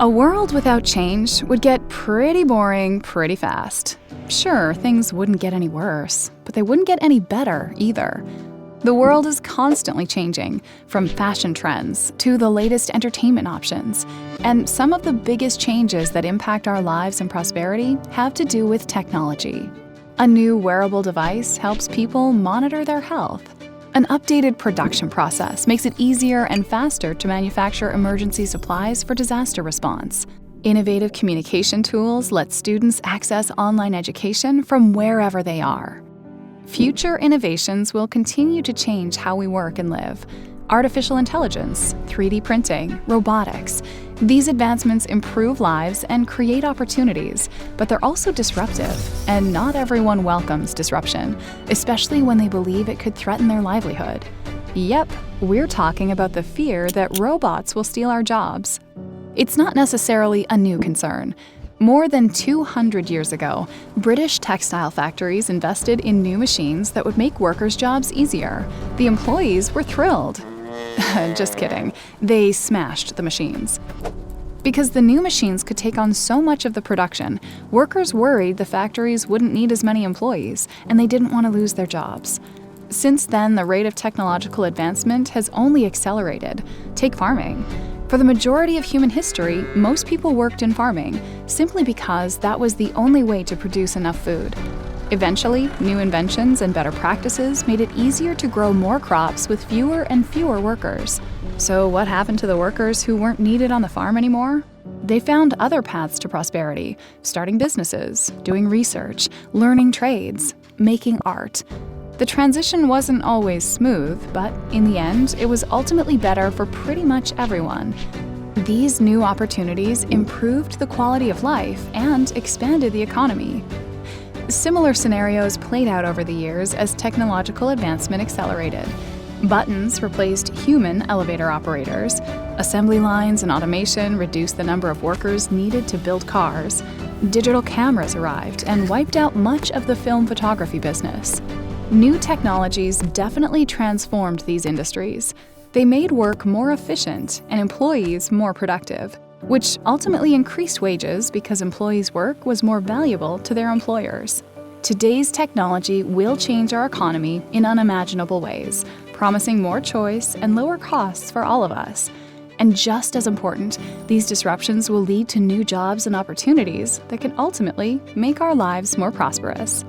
A world without change would get pretty boring pretty fast. Sure, things wouldn't get any worse, but they wouldn't get any better either. The world is constantly changing, from fashion trends to the latest entertainment options. And some of the biggest changes that impact our lives and prosperity have to do with technology. A new wearable device helps people monitor their health. An updated production process makes it easier and faster to manufacture emergency supplies for disaster response. Innovative communication tools let students access online education from wherever they are. Future innovations will continue to change how we work and live. Artificial intelligence, 3D printing, robotics. These advancements improve lives and create opportunities, but they're also disruptive, and not everyone welcomes disruption, especially when they believe it could threaten their livelihood. Yep, we're talking about the fear that robots will steal our jobs. It's not necessarily a new concern. More than 200 years ago, British textile factories invested in new machines that would make workers' jobs easier. The employees were thrilled. Just kidding. They smashed the machines. Because the new machines could take on so much of the production, workers worried the factories wouldn't need as many employees, and they didn't want to lose their jobs. Since then, the rate of technological advancement has only accelerated. Take farming. For the majority of human history, most people worked in farming, simply because that was the only way to produce enough food. Eventually, new inventions and better practices made it easier to grow more crops with fewer and fewer workers. So what happened to the workers who weren't needed on the farm anymore? They found other paths to prosperity, starting businesses, doing research, learning trades, making art. The transition wasn't always smooth, but in the end, it was ultimately better for pretty much everyone. These new opportunities improved the quality of life and expanded the economy. Similar scenarios played out over the years as technological advancement accelerated. Buttons replaced human elevator operators. Assembly lines and automation reduced the number of workers needed to build cars. Digital cameras arrived and wiped out much of the film photography business. New technologies definitely transformed these industries. They made work more efficient and employees more productive, which ultimately increased wages because employees' work was more valuable to their employers. Today's technology will change our economy in unimaginable ways, promising more choice and lower costs for all of us. And just as important, these disruptions will lead to new jobs and opportunities that can ultimately make our lives more prosperous.